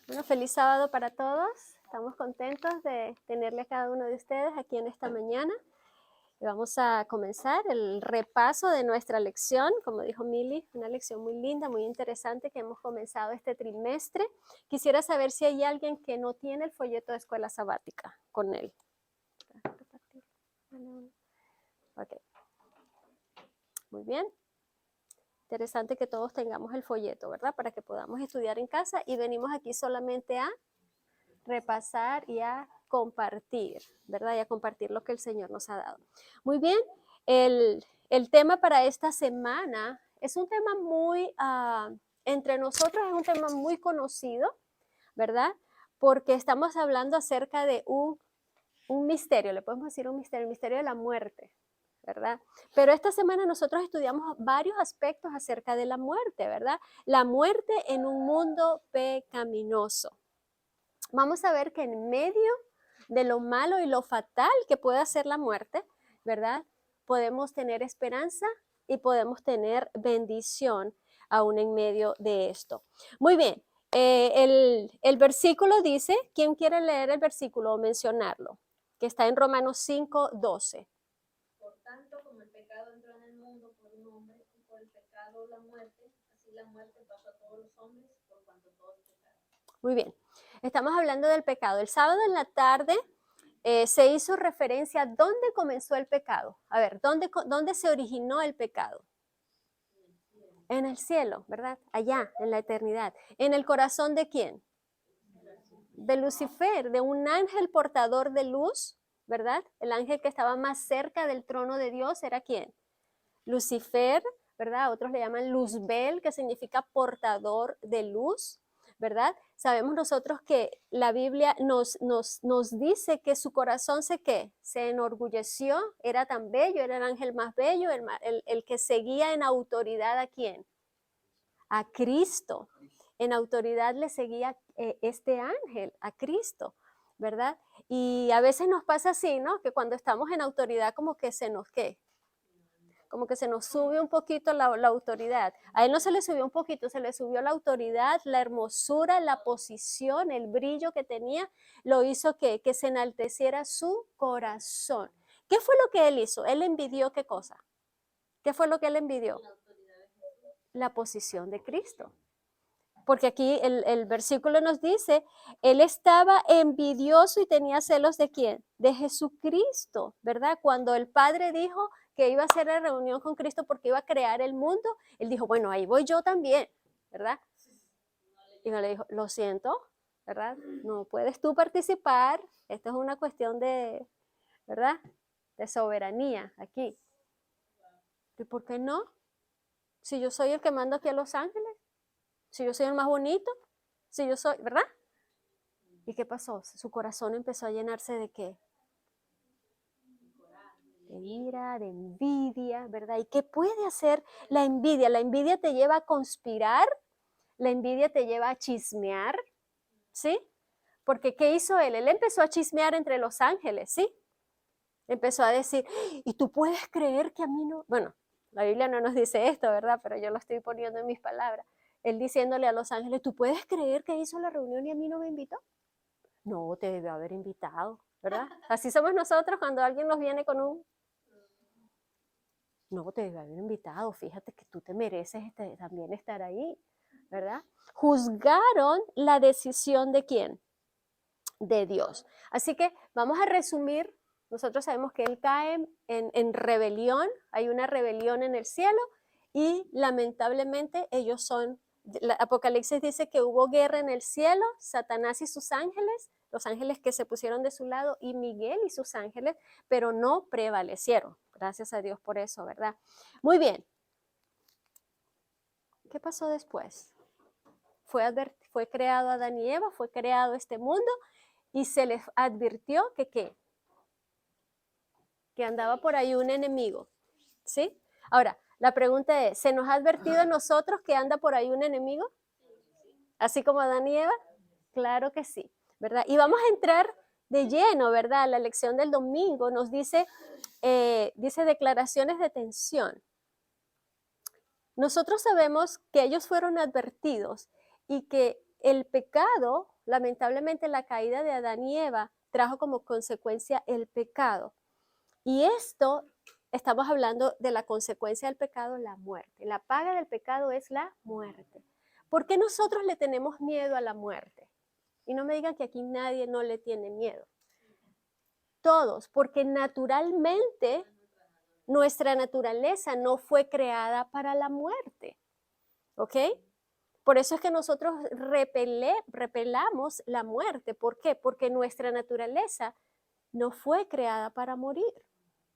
Bueno, feliz sábado para todos. Estamos contentos de tenerle a cada uno de ustedes aquí en esta mañana. Y vamos a comenzar el repaso de nuestra lección, como dijo Mili, una lección muy linda, muy interesante que hemos comenzado este trimestre. Quisiera saber si hay alguien que no tiene el folleto de escuela sabática con él. Ok, muy bien. Interesante que todos tengamos el folleto, ¿verdad? Para que podamos estudiar en casa y venimos aquí solamente a repasar y a compartir, ¿verdad? Y a compartir lo que el Señor nos ha dado. Muy bien, el tema para esta semana es un tema muy, entre nosotros es un tema muy conocido, ¿verdad? Porque estamos hablando acerca de un misterio, le podemos decir un misterio, el misterio de la muerte, ¿verdad? Pero esta semana nosotros estudiamos varios aspectos acerca de la muerte, ¿verdad? La muerte en un mundo pecaminoso. Vamos a ver que en medio de lo malo y lo fatal que puede hacer la muerte, ¿verdad? Podemos tener esperanza y podemos tener bendición aún en medio de esto. Muy bien, el versículo dice, ¿quién quiere leer el versículo o mencionarlo? Que está en Romanos 5:12. Por tanto, como el pecado entró en el mundo por un hombre, y por el pecado la muerte, así la muerte pasó a todos los hombres, por cuanto todos pecaron. Muy bien, estamos hablando del pecado. El sábado en la tarde se hizo referencia a dónde comenzó el pecado. A ver, ¿dónde se originó el pecado? En el cielo, ¿verdad? Allá, en la eternidad. ¿En el corazón de quién? De Lucifer, de un ángel portador de luz, ¿verdad? El ángel que estaba más cerca del trono de Dios era ¿quién? Lucifer, ¿verdad? Otros le llaman Luzbel, que significa portador de luz, ¿verdad? Sabemos nosotros que la Biblia nos dice que su corazón se enorgulleció, era tan bello, era el ángel más bello, el que seguía en autoridad a quién? A Cristo. En autoridad le seguía este ángel, a Cristo, ¿verdad? Y a veces nos pasa así, ¿no? Que cuando estamos en autoridad como que se nos, ¿qué? Como que se nos sube un poquito la autoridad. A él no se le subió un poquito, se le subió la autoridad, la hermosura, la posición, el brillo que tenía, lo hizo que se enalteciera su corazón. ¿Qué fue lo que él hizo? Él envidió qué cosa. ¿Qué fue lo que él envidió? La posición de Cristo. Porque aquí el versículo nos dice, él estaba envidioso y tenía celos de quién? De Jesucristo, ¿verdad? Cuando el Padre dijo que iba a hacer la reunión con Cristo porque iba a crear el mundo, él dijo, bueno, ahí voy yo también, ¿verdad? Y no le dijo, lo siento, ¿verdad? No puedes tú participar, esto es una cuestión de, ¿verdad? De soberanía aquí. ¿Y por qué no? Si yo soy el que mando aquí a Los Ángeles, si yo soy el más bonito, si yo soy, ¿verdad? ¿Y qué pasó? Su corazón empezó a llenarse de qué? De ira, de envidia, ¿verdad? ¿Y qué puede hacer la envidia? La envidia te lleva a conspirar, la envidia te lleva a chismear, ¿sí? Porque ¿qué hizo él? Él empezó a chismear entre los ángeles, ¿sí? Empezó a decir, ¿y tú puedes creer que a mí no? Bueno, la Biblia no nos dice esto, ¿verdad? Pero yo lo estoy poniendo en mis palabras. Él diciéndole a los ángeles, ¿tú puedes creer que hizo la reunión y a mí no me invitó? No, te debió haber invitado, ¿verdad? Así somos nosotros cuando alguien nos viene con un... No, te debió haber invitado, fíjate que tú te mereces también estar ahí, ¿verdad? Juzgaron la decisión de quién? De Dios. Así que vamos a resumir. Nosotros sabemos que él cae en rebelión, hay una rebelión en el cielo y lamentablemente ellos son, Apocalipsis dice que hubo guerra en el cielo, Satanás y sus ángeles, los ángeles que se pusieron de su lado y Miguel y sus ángeles, pero no prevalecieron. Gracias a Dios por eso, ¿verdad? Muy bien. ¿Qué pasó después? Fue creado Adán y Eva, fue creado este mundo y se les advirtió que ¿qué? Que andaba por ahí un enemigo, ¿sí? Ahora, la pregunta es, ¿se nos ha advertido a nosotros que anda por ahí un enemigo? Así como Adán y Eva. Claro que sí, ¿verdad? Y vamos a entrar de lleno, ¿verdad? La lección del domingo nos dice declaraciones de tensión. Nosotros sabemos que ellos fueron advertidos y que el pecado Lamentablemente la caída de Adán y Eva trajo como consecuencia el pecado. Y esto, estamos hablando de la consecuencia del pecado, la muerte. La paga del pecado es la muerte. ¿Por qué nosotros le tenemos miedo a la muerte? Y no me digan que aquí nadie no le tiene miedo. Todos, porque naturalmente nuestra naturaleza no fue creada para la muerte. ¿Ok? Por eso es que nosotros repelamos la muerte. ¿Por qué? Porque nuestra naturaleza no fue creada para morir.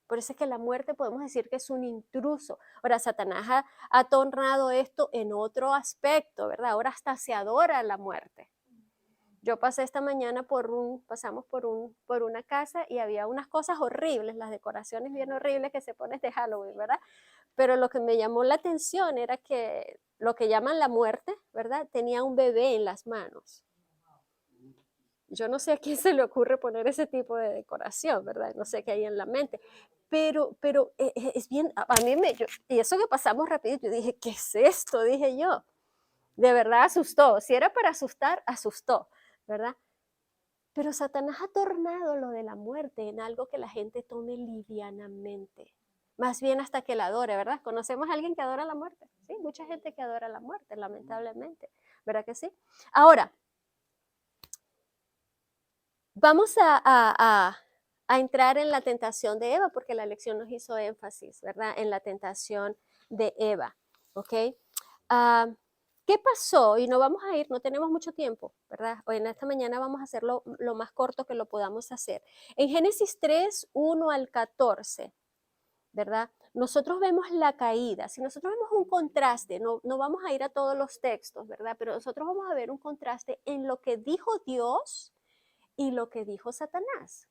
Por eso es que la muerte podemos decir que es un intruso. Ahora, Satanás ha tornado esto en otro aspecto, ¿verdad? Ahora hasta se adora la muerte. Yo pasé esta mañana pasamos por una casa y había unas cosas horribles, las decoraciones bien horribles que se ponen de Halloween, ¿verdad? Pero lo que me llamó la atención era que lo que llaman la muerte, ¿verdad? Tenía un bebé en las manos. Yo no sé a quién se le ocurre poner ese tipo de decoración, ¿verdad? No sé qué hay en la mente. Pero es bien, a mí y eso que pasamos rápido, yo dije, ¿qué es esto? Dije yo. De verdad asustó. Si era para asustar, asustó, ¿verdad? Pero Satanás ha tornado lo de la muerte en algo que la gente tome livianamente. Más bien hasta que la adore, ¿verdad? ¿Conocemos a alguien que adora la muerte? Sí, mucha gente que adora la muerte, lamentablemente. ¿Verdad que sí? Ahora, vamos a entrar en la tentación de Eva, porque la lección nos hizo énfasis, ¿verdad? En la tentación de Eva, ¿ok? ¿Qué pasó? Y no vamos a ir, no tenemos mucho tiempo, ¿verdad? Hoy en esta mañana vamos a hacerlo lo más corto que lo podamos hacer. En Génesis 3, 1 al 14, ¿verdad? Nosotros vemos la caída. Si nosotros vemos un contraste, no vamos a ir a todos los textos, ¿verdad? Pero nosotros vamos a ver un contraste en lo que dijo Dios y lo que dijo Satanás.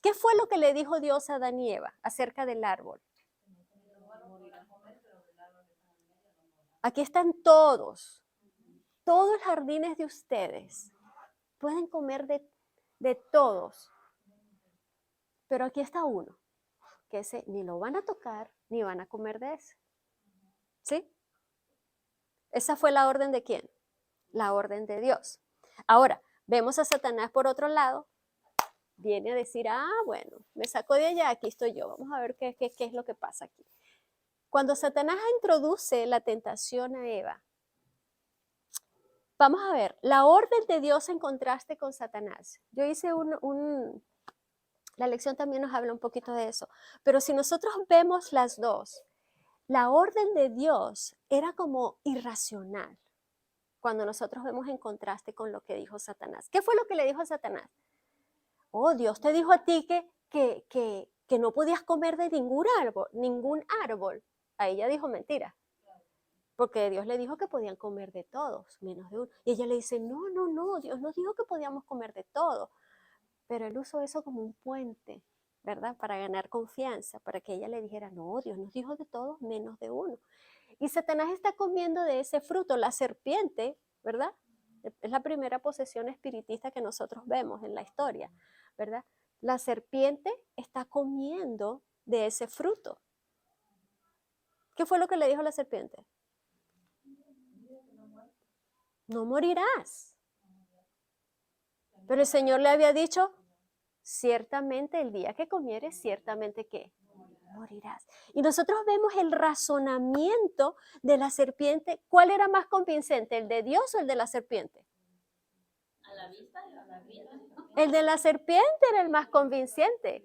¿Qué fue lo que le dijo Dios a Adán y Eva acerca del árbol? Aquí están todos los jardines de ustedes. Pueden comer de todos. Pero aquí está uno, que ese ni lo van a tocar, ni van a comer de ese. ¿Sí? Esa fue la orden de quién? La orden de Dios. Ahora, vemos a Satanás por otro lado, viene a decir, bueno, me sacó de allá, aquí estoy yo, vamos a ver qué es lo que pasa aquí. Cuando Satanás introduce la tentación a Eva, vamos a ver, la orden de Dios en contraste con Satanás. Yo hice la lección también nos habla un poquito de eso, pero si nosotros vemos las dos, la orden de Dios era como irracional cuando nosotros vemos en contraste con lo que dijo Satanás. ¿Qué fue lo que le dijo a Satanás? Oh, Dios te dijo a ti que no podías comer de ningún árbol. A ella dijo mentira, porque Dios le dijo que podían comer de todos, menos de uno. Y ella le dice, no, Dios nos dijo que podíamos comer de todo. Pero él usó eso como un puente, ¿verdad? Para ganar confianza, para que ella le dijera, no, Dios nos dijo de todos, menos de uno. Y Satanás está comiendo de ese fruto, la serpiente, ¿verdad? Es la primera posesión espiritista que nosotros vemos en la historia, ¿verdad? La serpiente está comiendo de ese fruto. ¿Qué fue lo que le dijo la serpiente? No morirás. Pero el Señor le había dicho, ciertamente el día que comieres, ciertamente que morirás. Y nosotros vemos el razonamiento de la serpiente. ¿Cuál era más convincente, el de Dios o el de la serpiente? A la vista, a la vista. El de la serpiente era el más convincente.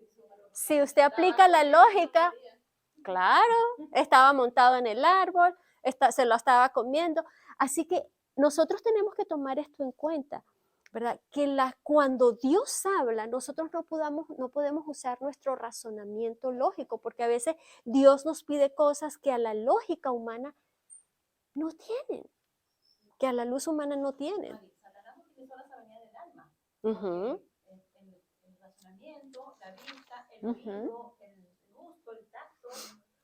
Si usted aplica la lógica, claro, estaba montado en el árbol, se lo estaba comiendo. Así que nosotros tenemos que tomar esto en cuenta, ¿verdad? Que cuando Dios habla, nosotros no podemos usar nuestro razonamiento lógico, porque a veces Dios nos pide cosas que a la lógica humana no tienen, que a la luz humana no tienen. Satanás utilizó la sabiduría del alma. Uh-huh. El razonamiento, la vista, el oído, el gusto, el tacto,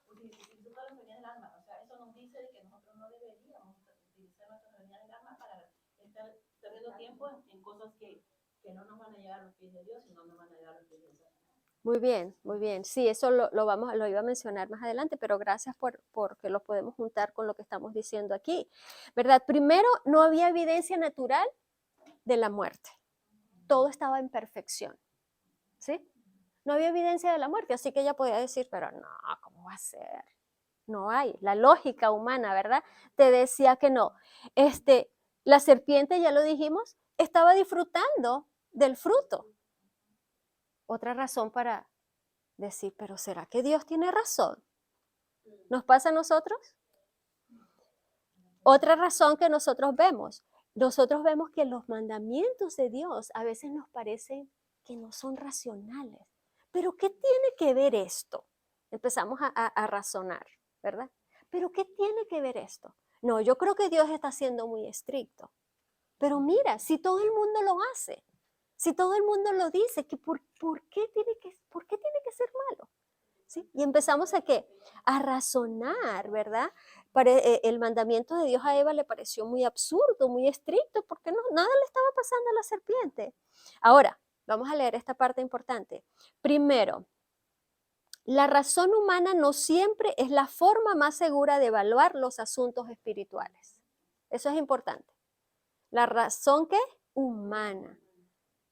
utilizó toda la sabiduría del alma. O sea, eso nos dice de que nosotros no deberíamos utilizar nuestra sabiduría del alma para estar perdiendo tiempo en cosas que no nos van a llevar a los pies de Dios, sino nos van a llevar a los pies de Satanás. Muy bien, muy bien. Sí, eso lo iba a mencionar más adelante, pero gracias porque lo podemos juntar con lo que estamos diciendo aquí, ¿verdad? Primero, no había evidencia natural de la muerte. Todo estaba en perfección, ¿sí? No había evidencia de la muerte, así que ella podía decir, pero no, ¿cómo va a ser? No hay. La lógica humana, ¿verdad? Te decía que no. La serpiente, ya lo dijimos, estaba disfrutando del fruto. Otra razón para decir, pero ¿será que Dios tiene razón? ¿Nos pasa a nosotros? Otra razón que nosotros vemos que los mandamientos de Dios a veces nos parecen que no son racionales. ¿Pero qué tiene que ver esto? Empezamos a razonar, ¿verdad? ¿Pero qué tiene que ver esto? No, yo creo que Dios está siendo muy estricto. Pero mira, si todo el mundo lo hace, si todo el mundo lo dice, ¿por qué tiene que ser malo? ¿Sí? Y empezamos a qué? A razonar, ¿verdad? El mandamiento de Dios a Eva le pareció muy absurdo, muy estricto, porque nada le estaba pasando a la serpiente. Ahora, vamos a leer esta parte importante. Primero, la razón humana no siempre es la forma más segura de evaluar los asuntos espirituales. Eso es importante. La razón que humana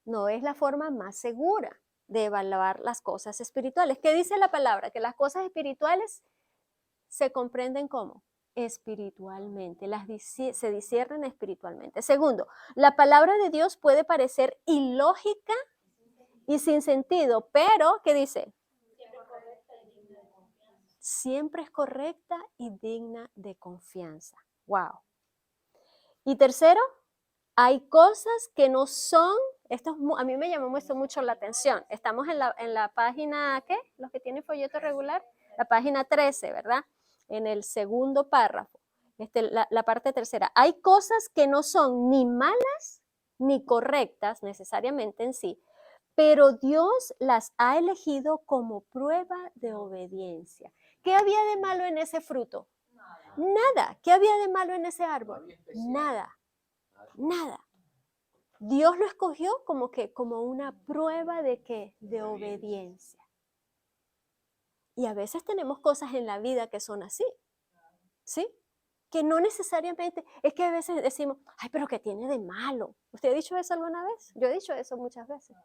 no es la forma más segura de evaluar las cosas espirituales. ¿Qué dice la palabra? Que las cosas espirituales se comprenden como espiritualmente, se disciernen espiritualmente. Segundo, la palabra de Dios puede parecer ilógica y sin sentido, pero, ¿qué dice? Siempre es correcta y digna de confianza. Wow. Y tercero, hay cosas que no son, a mí me llamó mucho la atención. Estamos en la página, ¿qué? Los que tienen folleto regular, la página 13, ¿verdad? En el segundo párrafo, la parte tercera. Hay cosas que no son ni malas ni correctas necesariamente en sí, pero Dios las ha elegido como prueba de obediencia. ¿Qué había de malo en ese fruto? Nada. ¿Qué había de malo en ese árbol? Nada. Nada. Dios lo escogió como una prueba de ¿qué? De obediencia. Y a veces tenemos cosas en la vida que son así, ¿sí? Que no necesariamente, es que a veces decimos, ay, pero ¿qué tiene de malo? ¿Usted ha dicho eso alguna vez? Yo he dicho eso muchas veces.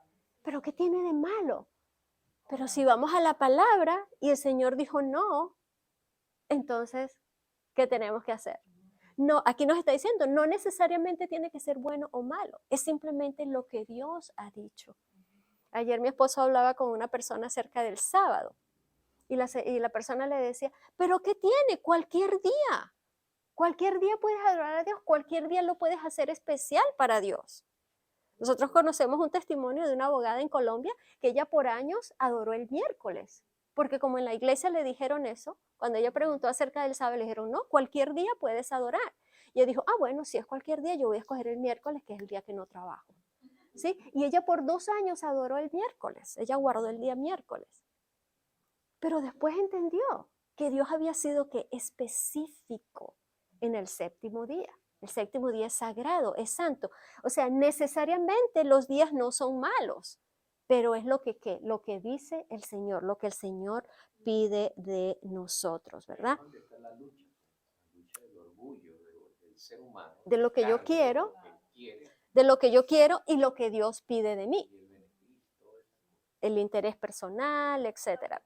¿Pero qué tiene de malo? Pero si vamos a la palabra y el Señor dijo no, entonces, ¿qué tenemos que hacer? No, aquí nos está diciendo, no necesariamente tiene que ser bueno o malo, es simplemente lo que Dios ha dicho. Ayer mi esposo hablaba con una persona acerca del sábado y la persona le decía, ¿pero qué tiene? Cualquier día puedes adorar a Dios, cualquier día lo puedes hacer especial para Dios. Nosotros conocemos un testimonio de una abogada en Colombia que ella por años adoró el miércoles, porque como en la iglesia le dijeron eso, cuando ella preguntó acerca del sábado, le dijeron, no, cualquier día puedes adorar. Y ella dijo, bueno, si es cualquier día, yo voy a escoger el miércoles, que es el día que no trabajo. ¿Sí? Y ella por 2 años adoró el miércoles, ella guardó el día miércoles. Pero después entendió que Dios había sido específico en el séptimo día. El séptimo día es sagrado, es santo. O sea, necesariamente los días no son malos, pero es lo que dice el Señor, lo que el Señor pide de nosotros, ¿verdad? ¿Dónde está la lucha? La lucha del orgullo del ser humano. De lo que yo Carne, quiero, quiere, de lo que yo quiero y lo que Dios pide de mí. y el beneficio, El interés personal, etcétera.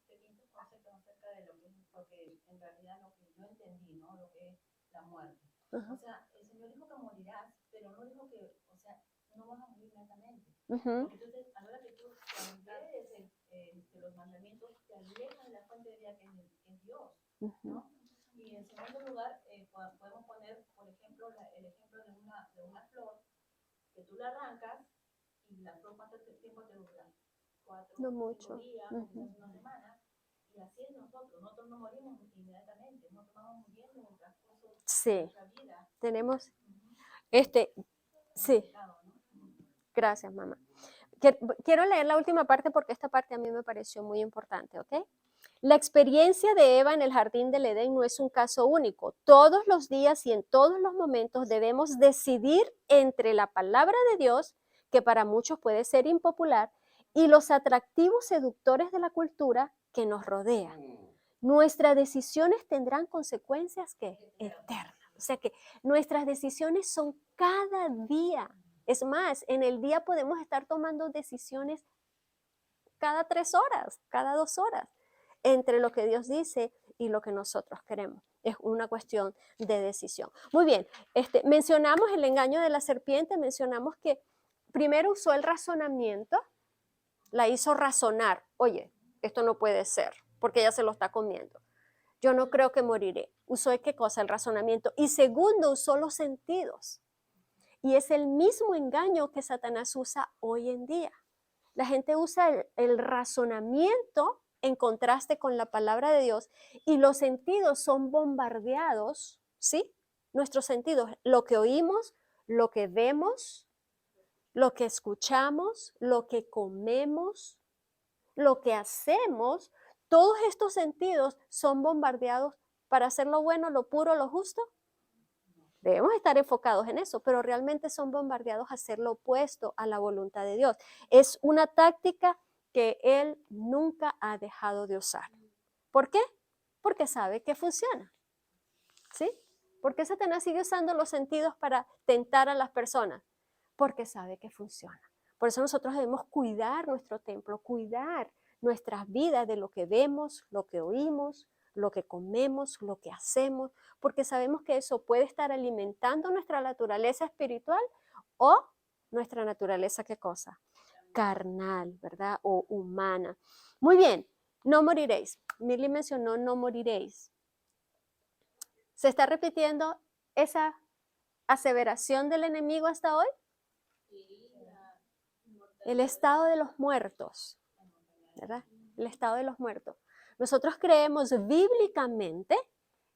Pequeños conceptos acerca de lo que es, porque en realidad lo que yo entendí, ¿no? Lo que es la muerte. Uh-huh. O sea, el Señor dijo que morirás, pero no dijo que, o sea, no vas a morir inmediatamente. Uh-huh. Porque entonces, a la hora que tú transgredes los mandamientos, te alejan de la fuente de vida que es Dios, ¿no? Y en segundo lugar, podemos poner, por ejemplo, el ejemplo de una flor, que tú la arrancas y la flor, ¿cuánto tiempo te dura? 4 No mucho. días, una semana, y así es nosotros no morimos inmediatamente, nosotros vamos muriendo en el transcurso de nuestra vida. Tenemos, sí, gracias mamá. Quiero leer la última parte porque esta parte a mí me pareció muy importante, ¿ok? La experiencia de Eva en el jardín del Edén no es un caso único. Todos los días y en todos los momentos debemos decidir entre la palabra de Dios, que para muchos puede ser impopular, y los atractivos seductores de la cultura que nos rodea. Nuestras decisiones tendrán consecuencias ¿qué? Eternas. O sea que nuestras decisiones son cada día. Es más, en el día podemos estar tomando decisiones cada 3 horas, cada 2 horas, entre lo que Dios dice y lo que nosotros queremos. Es una cuestión de decisión. Muy bien, mencionamos el engaño de la serpiente, mencionamos que primero usó el razonamiento, la hizo razonar. Oye, esto no puede ser, porque ella se lo está comiendo. Yo no creo que moriré. Usó qué cosa, el razonamiento. Y segundo, usó los sentidos. Y es el mismo engaño que Satanás usa hoy en día. La gente usa el razonamiento en contraste con la palabra de Dios y los sentidos son bombardeados, ¿sí? Nuestros sentidos, lo que oímos, lo que vemos, lo que escuchamos, lo que comemos, lo que hacemos, todos estos sentidos son bombardeados para hacer lo bueno, lo puro, lo justo. Debemos estar enfocados en eso, pero realmente son bombardeados a hacer lo opuesto a la voluntad de Dios. Es una táctica que Él nunca ha dejado de usar. ¿Por qué? Porque sabe que funciona. ¿Sí? ¿Por qué Satanás sigue usando los sentidos para tentar a las personas? Porque sabe que funciona. Por eso nosotros debemos cuidar nuestro templo, cuidar nuestras vidas de lo que vemos, lo que oímos, lo que comemos, lo que hacemos, porque sabemos que eso puede estar alimentando nuestra naturaleza espiritual o nuestra naturaleza, ¿qué cosa? Carnal, ¿verdad? O humana. Muy bien, no moriréis. Milly mencionó no moriréis. ¿Se está repitiendo esa aseveración del enemigo hasta hoy? El estado de los muertos, ¿verdad? El estado de los muertos. Nosotros creemos bíblicamente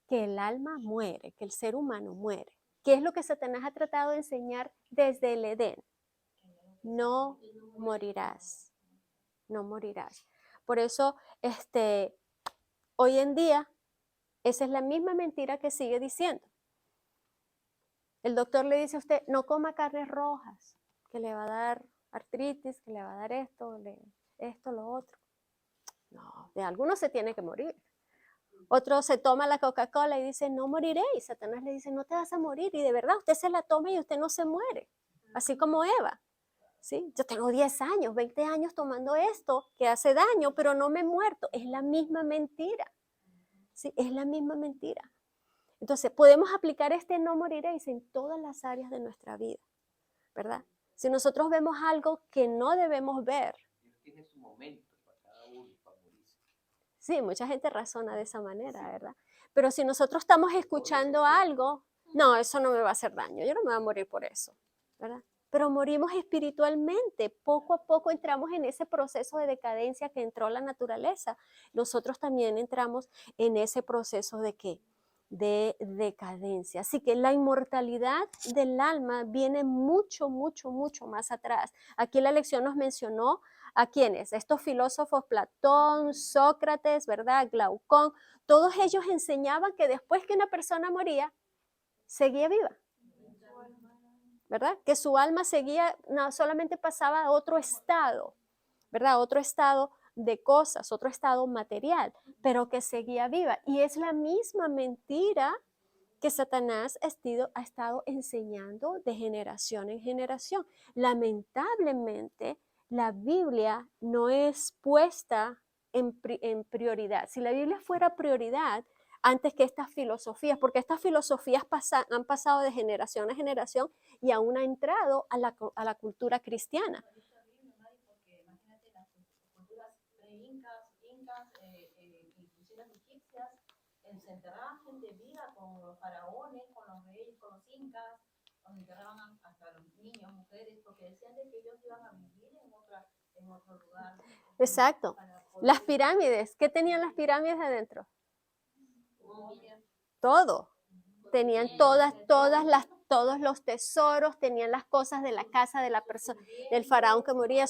que el alma muere, que el ser humano muere. ¿Qué es lo que Satanás ha tratado de enseñar desde el Edén? No morirás, no morirás. Por eso, hoy en día, esa es la misma mentira que sigue diciendo. El doctor le dice a usted, no coma carnes rojas, que le va a dar artritis, que le va a dar esto, lo otro. No, de algunos se tiene que morir. Otro se toma la Coca-Cola y dice, no moriré. Y Satanás le dice, no te vas a morir. Y de verdad, usted se la toma y usted no se muere. Así como Eva. ¿Sí? Yo tengo 10 años, 20 años tomando esto que hace daño, pero no me he muerto. Es la misma mentira. ¿Sí? Es la misma mentira. Entonces, podemos aplicar no moriréis en todas las áreas de nuestra vida, ¿verdad? Si nosotros vemos algo que no debemos ver. Dios tiene su momento para cada uno, para morirse. Sí, mucha gente razona de esa manera, ¿verdad? Pero si nosotros estamos escuchando algo, no, eso no me va a hacer daño, yo no me voy a morir por eso, ¿verdad? Pero morimos espiritualmente, poco a poco entramos en ese proceso de decadencia que entró la naturaleza. Nosotros también entramos en ese proceso de ¿qué? De decadencia. Así que la inmortalidad del alma viene mucho, mucho, mucho más atrás. Aquí la lección nos mencionó a quiénes, estos filósofos, Platón, Sócrates, ¿verdad? Glaucón, todos ellos enseñaban que después que una persona moría, seguía viva, ¿verdad? Que su alma seguía, no solamente pasaba a otro estado, ¿verdad? Otro estado de cosas, otro estado material, pero que seguía viva. Y es la misma mentira que Satanás ha estado enseñando de generación en generación. Lamentablemente, la Biblia no es puesta en prioridad. Si la Biblia fuera prioridad antes que estas filosofías, porque estas filosofías han pasado de generación a generación y aún ha entrado a la cultura cristiana. Porque imagínate las culturas pre-incas, inclusive las egipcias, se enterraban gente viva con los faraones, con los reyes, con los incas, donde enterraban hasta los niños, mujeres, porque decían de que ellos iban a vivir en otro lugar. Exacto. Las pirámides, ¿qué tenían las pirámides adentro? Todo. Tenían todos los tesoros, tenían las cosas de la casa de la persona, del faraón que moría,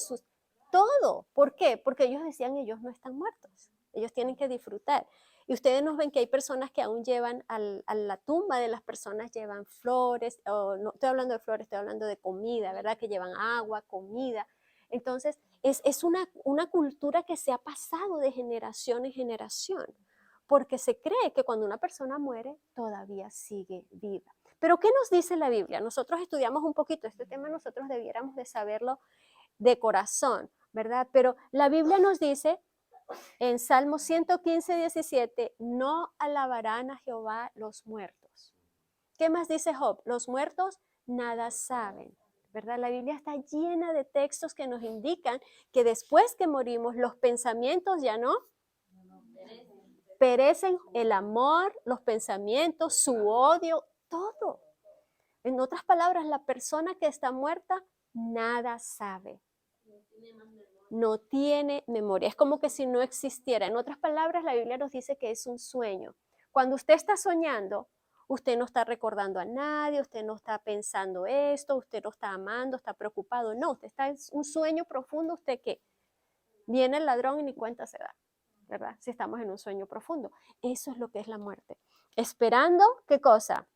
todo. ¿Por qué? Porque ellos decían, ellos no están muertos, ellos tienen que disfrutar. Y ustedes nos ven que hay personas que aún llevan a la tumba de las personas, llevan flores, o no estoy hablando de flores, estoy hablando de comida, ¿verdad? Que llevan agua, comida. Entonces, es una cultura que se ha pasado de generación en generación. porque se cree que cuando una persona muere, todavía sigue viva. Pero ¿qué nos dice la Biblia? Nosotros estudiamos un poquito este tema, nosotros debiéramos de saberlo de corazón, ¿verdad? Pero la Biblia nos dice en Salmo 115, 17, no alabarán a Jehová los muertos. ¿Qué más dice Job? Los muertos nada saben, ¿verdad? La Biblia está llena de textos que nos indican que después que morimos, los pensamientos ya no perecen, el amor, los pensamientos, su odio, todo. En otras palabras, la persona que está muerta nada sabe. No tiene memoria. Es como que si no existiera. En otras palabras, la Biblia nos dice que es un sueño. Cuando usted está soñando, usted no está recordando a nadie, usted no está pensando esto, usted no está amando, está preocupado. No, usted está en un sueño profundo. ¿Usted qué? Viene el ladrón y ni cuenta se da, ¿verdad? Si estamos en un sueño profundo. Eso es lo que es la muerte. Esperando, ¿qué cosa?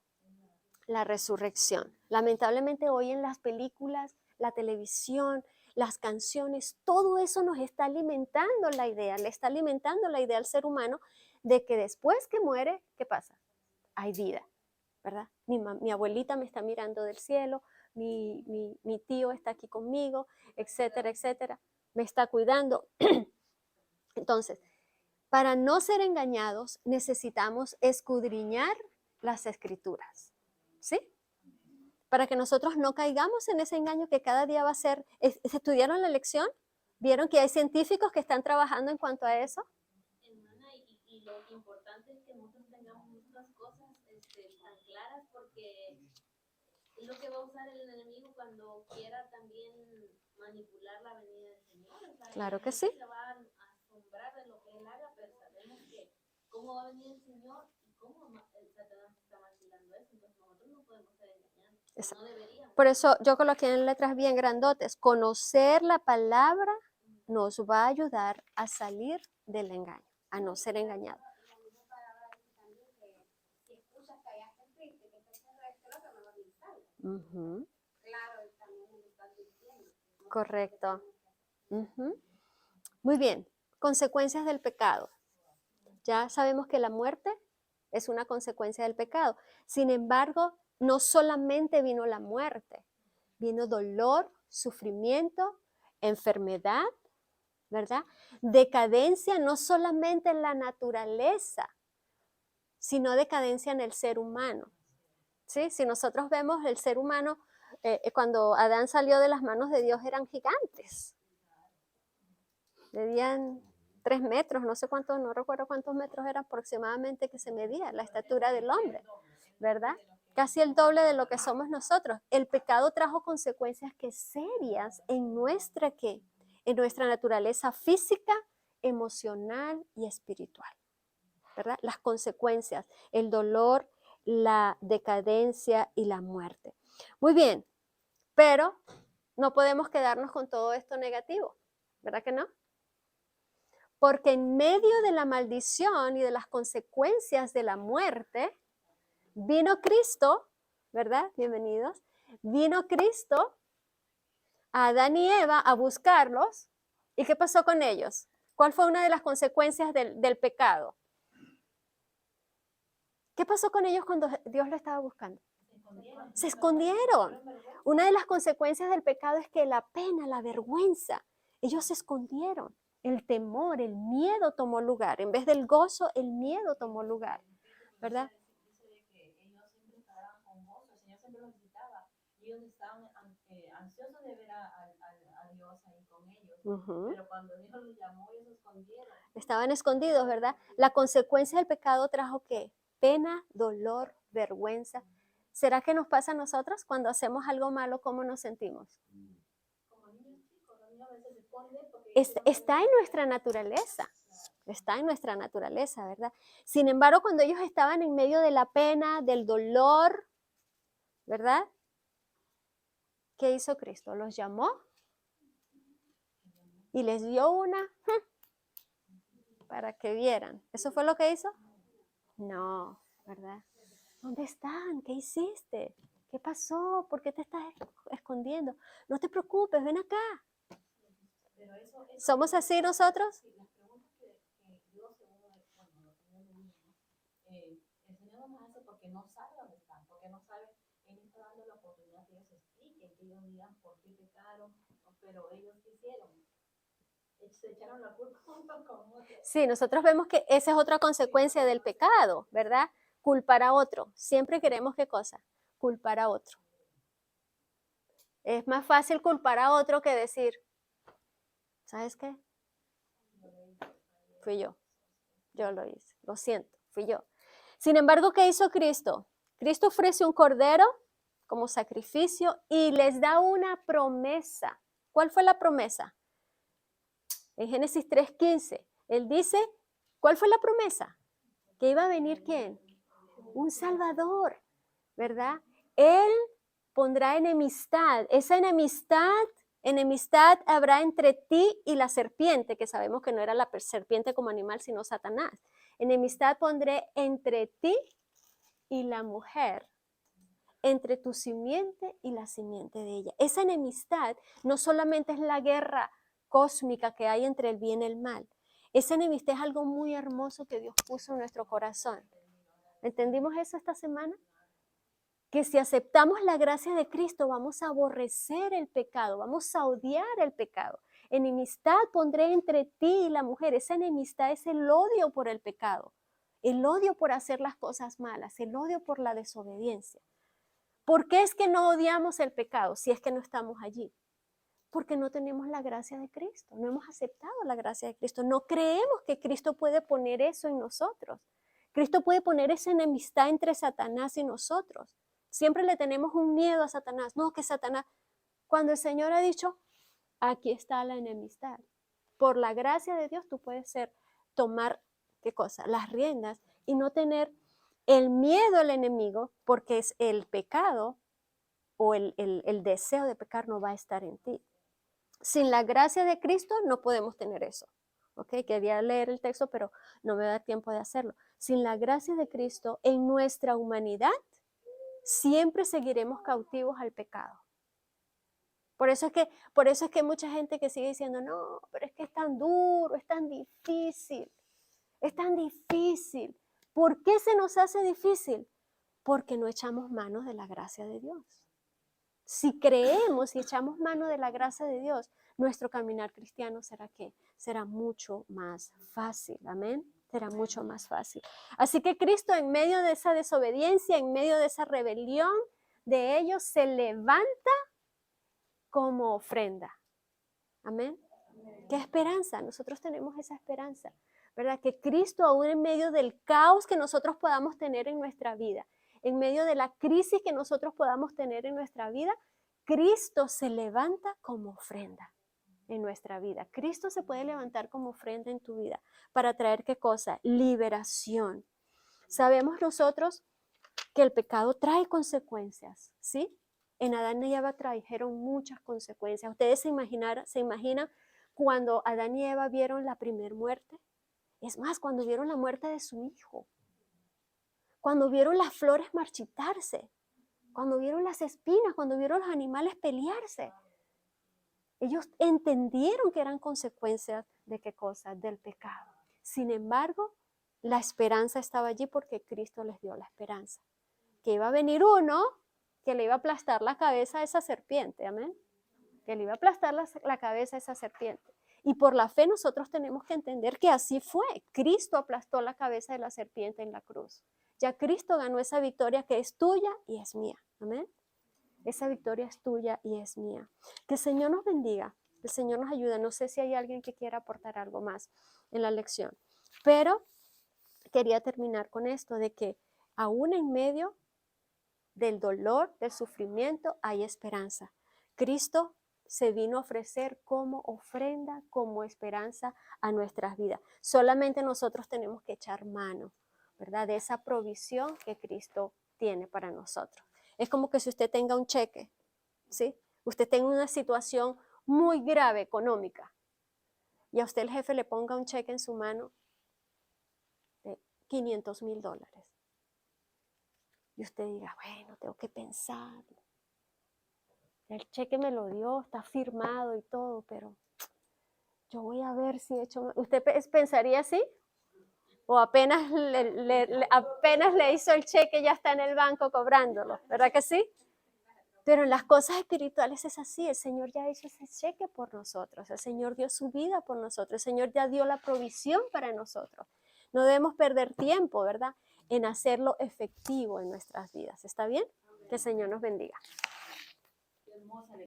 La resurrección. Lamentablemente hoy en las películas, la televisión, las canciones, todo eso nos está alimentando la idea, le está alimentando la idea al ser humano de que después que muere, ¿qué pasa? Hay vida, ¿verdad? Mi abuelita me está mirando del cielo, mi tío está aquí conmigo, etcétera, etcétera, me está cuidando. Entonces, para no ser engañados, necesitamos escudriñar las escrituras, ¿sí? Para que nosotros no caigamos en ese engaño que cada día va a ser. ¿Estudiaron la lección? ¿Vieron que hay científicos que están trabajando en cuanto a eso? Hermana, y lo importante es que nosotros tengamos nuestras cosas tan claras, porque es lo que va a usar el enemigo cuando quiera también manipular la venida del Señor. O sea, Claro la que gente sí. se va a asombrar de lo que él haga, pero sabemos que cómo va a venir el Señor y cómo el Satanás está maquilando eso. Entonces nosotros no podemos ser engañados. No deberíamos. Por eso yo coloqué en letras bien grandotes, conocer la palabra nos va a ayudar a salir del engaño, a no ser engañado. Uh-huh. Correcto. Uh-huh. Muy bien, consecuencias del pecado. Ya sabemos que la muerte es una consecuencia del pecado. Sin embargo, no solamente vino la muerte, vino dolor, sufrimiento, enfermedad, ¿verdad? Decadencia no solamente en la naturaleza, sino decadencia en el ser humano. ¿Sí? Si nosotros vemos el ser humano, cuando Adán salió de las manos de Dios eran gigantes. Medían 3 metros, no sé cuántos, no recuerdo cuántos metros era aproximadamente que se medía la estatura del hombre, ¿verdad? Casi el doble de lo que somos nosotros. El pecado trajo consecuencias que serias en nuestra, ¿qué? En nuestra naturaleza física, emocional y espiritual, ¿verdad? Las consecuencias, el dolor, la decadencia y la muerte. Muy bien, pero no podemos quedarnos con todo esto negativo, ¿verdad que no? Porque en medio de la maldición y de las consecuencias de la muerte, vino Cristo, ¿verdad? Bienvenidos. Vino Cristo a Adán y Eva a buscarlos. ¿Y qué pasó con ellos? ¿Cuál fue una de las consecuencias del pecado? ¿Qué pasó con ellos cuando Dios lo estaba buscando? Se escondieron. Una de las consecuencias del pecado es que la pena, la vergüenza, ellos se escondieron. El temor, el miedo tomó lugar. En vez del gozo, el miedo tomó lugar, ¿verdad? Dice que ellos siempre estaban con gozo, el Señor siempre los visitaba y ellos estaban ansiosos de ver a Dios ahí con ellos. Uh-huh. Pero cuando Dios los llamó, ellos se escondieron. Estaban escondidos, ¿verdad? La consecuencia del pecado trajo ¿qué? Pena, dolor, vergüenza. ¿Será que nos pasa a nosotros cuando hacemos algo malo? ¿Cómo nos sentimos? Como niños chicos, los niños a veces se esconden porque Está en nuestra naturaleza. Está en nuestra naturaleza, ¿verdad? Sin embargo, cuando ellos estaban en medio de la pena, del dolor, ¿verdad? ¿Qué hizo Cristo? Los llamó y les dio una para que vieran. ¿Eso fue lo que hizo? No, ¿verdad? ¿Dónde están? ¿Qué hiciste? ¿Qué pasó? ¿Por qué te estás escondiendo? No te preocupes, ven acá. ¿Somos así nosotros? las preguntas que Dios, según lo que yo leí porque no sabe dónde están, porque no sabe, él está dando la oportunidad que ellos expliquen, que ellos digan por qué pecaron, pero ellos ¿qué hicieron? Se echaron la culpa junto con otros. Sí, nosotros vemos que esa es otra consecuencia del pecado, ¿verdad? Culpar a otro. Siempre queremos, ¿qué cosa? Culpar a otro. Es más fácil culpar a otro que decir, ¿sabes qué? Fui yo lo hice, lo siento, fui yo. Sin embargo, ¿qué hizo Cristo? Cristo ofrece un cordero como sacrificio y les da una promesa. ¿Cuál fue la promesa? En Génesis 3:15, él dice, ¿cuál fue la promesa? Que iba a venir ¿quién? Un Salvador, ¿verdad? Él pondrá enemistad. Esa enemistad habrá entre ti y la serpiente, que sabemos que no era la serpiente como animal, sino Satanás. Enemistad pondré entre ti y la mujer, entre tu simiente y la simiente de ella. Esa enemistad no solamente es la guerra cósmica que hay entre el bien y el mal. Esa enemistad es algo muy hermoso que Dios puso en nuestro corazón. ¿Entendimos eso esta semana? Que si aceptamos la gracia de Cristo vamos a aborrecer el pecado, vamos a odiar el pecado. Enemistad pondré entre ti y la mujer. Esa enemistad es el odio por el pecado, el odio por hacer las cosas malas, el odio por la desobediencia. ¿Por qué es que no odiamos el pecado si es que no estamos allí? Porque no tenemos la gracia de Cristo, no hemos aceptado la gracia de Cristo, no creemos que Cristo puede poner eso en nosotros. Cristo puede poner esa enemistad entre Satanás y nosotros. Siempre le tenemos un miedo a Satanás. No, que Satanás, cuando el Señor ha dicho, aquí está la enemistad. Por la gracia de Dios tú puedes tomar, ¿qué cosa? Las riendas y no tener el miedo al enemigo, porque es el pecado o el deseo de pecar no va a estar en ti. Sin la gracia de Cristo no podemos tener eso. ¿Ok? Quería leer el texto, pero no me da tiempo de hacerlo. Sin la gracia de Cristo en nuestra humanidad, siempre seguiremos cautivos al pecado. Por eso es que hay mucha gente que sigue diciendo, no, pero es que es tan duro, es tan difícil, es tan difícil. ¿Por qué se nos hace difícil? Porque no echamos mano de la gracia de Dios. Si creemos y echamos mano de la gracia de Dios, nuestro caminar cristiano será ¿qué? Será mucho más fácil, amén. Será mucho más fácil. Así que Cristo en medio de esa desobediencia, en medio de esa rebelión de ellos, se levanta como ofrenda. Amén. ¿Qué esperanza? Nosotros tenemos esa esperanza, ¿verdad? Que Cristo, aún en medio del caos que nosotros podamos tener en nuestra vida, en medio de la crisis que nosotros podamos tener en nuestra vida, Cristo se levanta como ofrenda en nuestra vida. Cristo se puede levantar como ofrenda en tu vida para traer ¿qué cosa? Liberación. Sabemos nosotros que el pecado trae consecuencias, ¿sí? En Adán y Eva trajeron muchas consecuencias. ¿Ustedes se imaginan cuando Adán y Eva vieron la primer muerte? Es más, cuando vieron la muerte de su hijo, cuando vieron las flores marchitarse, cuando vieron las espinas, cuando vieron los animales pelearse. Ellos entendieron que eran consecuencias de qué cosa, del pecado. Sin embargo, la esperanza estaba allí porque Cristo les dio la esperanza. Que iba a venir uno que le iba a aplastar la cabeza a esa serpiente, amén. Que le iba a aplastar la cabeza a esa serpiente. Y por la fe nosotros tenemos que entender que así fue. Cristo aplastó la cabeza de la serpiente en la cruz. Ya Cristo ganó esa victoria que es tuya y es mía, amén. Esa victoria es tuya y es mía. Que el Señor nos bendiga, que el Señor nos ayude. No sé si hay alguien que quiera aportar algo más en la lección, pero quería terminar con esto de que aún en medio del dolor, del sufrimiento, hay esperanza. Cristo se vino a ofrecer como ofrenda, como esperanza a nuestras vidas. Solamente nosotros tenemos que echar mano, ¿verdad? De esa provisión que Cristo tiene para nosotros. Es como que si usted tenga un cheque, ¿sí? Usted tenga una situación muy grave económica y a usted el jefe le ponga un cheque en su mano de $500,000. Y usted diga, bueno, tengo que pensar. El cheque me lo dio, está firmado y todo, pero yo voy a ver si he hecho... ¿Usted pensaría así? O apenas apenas le hizo el cheque, ya está en el banco cobrándolo, ¿verdad que sí? Pero en las cosas espirituales es así, el Señor ya hizo ese cheque por nosotros, el Señor dio su vida por nosotros, el Señor ya dio la provisión para nosotros. No debemos perder tiempo, ¿verdad?, en hacerlo efectivo en nuestras vidas. ¿Está bien? Que el Señor nos bendiga.